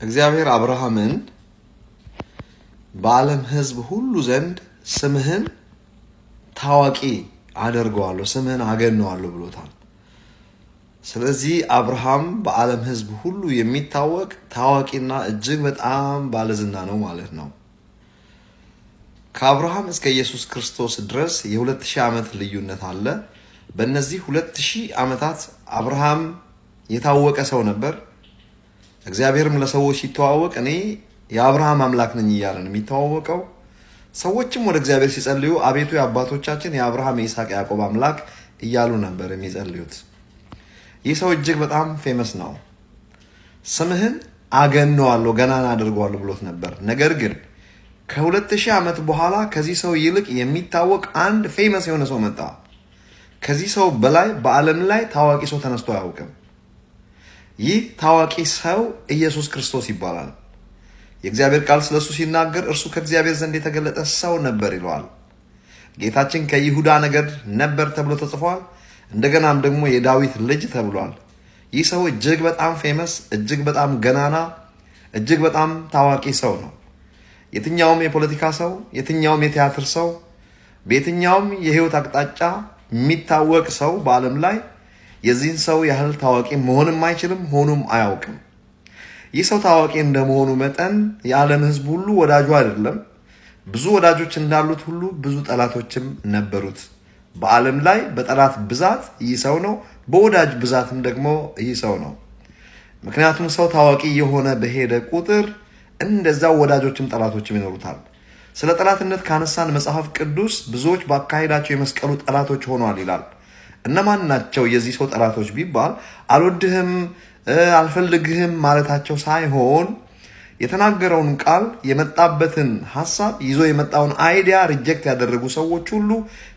እግዚአብሔር አብርሃምን በዓለም ሕዝብ ሁሉ ዘንድ ስምህን ታዋቂ አደርገዋለሁ ስምህን አገነዋለሁ ብሎታል። ስለዚህ አብርሃም በዓለም ሕዝብ ሁሉ የሚታወቅ ታዋቂና እጅግ በጣም ባለዝና ነው ማለት ነው። ከአብርሃም እስከ ኢየሱስ ክርስቶስ ድረስ የ2000 ዓመት ልዩነት አለ። በእነዚህ 2000 ዓመታት አብርሃም የታወቀ ሰው ነበር። እግዚአብሔርም ለሰዎች ሲተዋወቅ እኔ የአብርሃም አምላክ ነኝ እያለ ነው የሚተዋወቀው። ሰዎችም ወደ እግዚአብሔር ሲጸልዩ አቤቱ የአባቶቻችን የአብርሃም የይስሐቅ ያዕቆብ አምላክ እያሉ ነበር የሚጸልዩት። ይህ ሰው እጅግ በጣም ፌመስ ነው። ስምህን አገነዋለሁ ገናና አድርገዋለሁ ብሎት ነበር። ነገር ግን ከ2000 ዓመት በኋላ ከዚህ ሰው ይልቅ የሚታወቅ አንድ ፌመስ የሆነ ሰው መጣ። ከዚህ ሰው በላይ በዓለም ላይ ታዋቂ ሰው ተነስቶ አያውቅም። ይህ ታዋቂ ሰው ኢየሱስ ክርስቶስ ይባላል። የእግዚአብሔር ቃል ስለሱ ሲናገር እርሱ ከእግዚአብሔር ዘንድ የተገለጠ ሰው ነበር ይለዋል። ጌታችን ከይሁዳ ነገድ ነበር ተብሎ ተጽፏል። እንደገናም ደግሞ የዳዊት ልጅ ተብሏል። ይህ ሰው እጅግ በጣም ፌመስ፣ እጅግ በጣም ገናና፣ እጅግ በጣም ታዋቂ ሰው ነው። የትኛውም የፖለቲካ ሰው፣ የትኛውም የቲያትር ሰው፣ በየትኛውም የህይወት አቅጣጫ የሚታወቅ ሰው በዓለም ላይ የዚህን ሰው ያህል ታዋቂ መሆንም አይችልም፣ ሆኖም አያውቅም። ይህ ሰው ታዋቂ እንደመሆኑ መጠን የዓለም ህዝብ ሁሉ ወዳጁ አይደለም። ብዙ ወዳጆች እንዳሉት ሁሉ ብዙ ጠላቶችም ነበሩት። በዓለም ላይ በጠላት ብዛት ይህ ሰው ነው፣ በወዳጅ ብዛትም ደግሞ ይህ ሰው ነው። ምክንያቱም ሰው ታዋቂ የሆነ በሄደ ቁጥር እንደዛው ወዳጆችም ጠላቶችም ይኖሩታል። ስለ ጠላትነት ካነሳን መጽሐፍ ቅዱስ ብዙዎች ባካሄዳቸው የመስቀሉ ጠላቶች ሆኗል ይላል። እነማን ናቸው የዚህ ሰው ጠላቶች ቢባል አልወድህም አልፈልግህም ማለታቸው ሳይሆን የተናገረውን ቃል የመጣበትን ሐሳብ ይዞ የመጣውን አይዲያ ሪጀክት ያደረጉ ሰዎች ሁሉ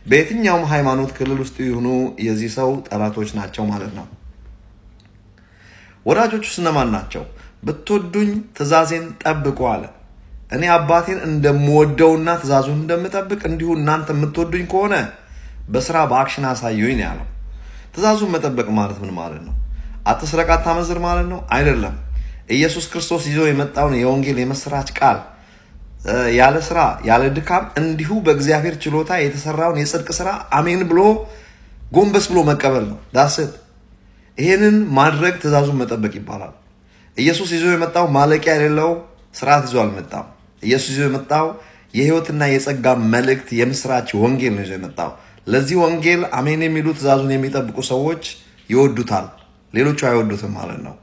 በየትኛውም ሃይማኖት ክልል ውስጥ ይሁኑ የዚህ ሰው ጠላቶች ናቸው ማለት ነው። ወዳጆቹስ እነማን ናቸው? ብትወዱኝ ትእዛዜን ጠብቁ አለ። እኔ አባቴን እንደምወደውና ትእዛዙን እንደምጠብቅ እንዲሁ እናንተ የምትወዱኝ ከሆነ በስራ በአክሽን አሳዩኝ ነው ያለው። ትእዛዙን መጠበቅ ማለት ምን ማለት ነው? አትስረቅ አታመንዝር ማለት ነው? አይደለም። ኢየሱስ ክርስቶስ ይዞ የመጣውን የወንጌል የመስራች ቃል ያለ ስራ ያለ ድካም እንዲሁ በእግዚአብሔር ችሎታ የተሰራውን የጽድቅ ስራ አሜን ብሎ ጎንበስ ብሎ መቀበል ነው። ዳስት ይሄንን ማድረግ ትእዛዙን መጠበቅ ይባላል። ኢየሱስ ይዞ የመጣው ማለቂያ የሌለው ስርዓት ይዞ አልመጣም። ኢየሱስ ይዞ የመጣው የህይወትና የጸጋ መልእክት የምስራች ወንጌል ነው ይዞ የመጣው። ለዚህ ወንጌል አሜን የሚሉ ትእዛዙን የሚጠብቁ ሰዎች ይወዱታል፣ ሌሎቹ አይወዱትም ማለት ነው።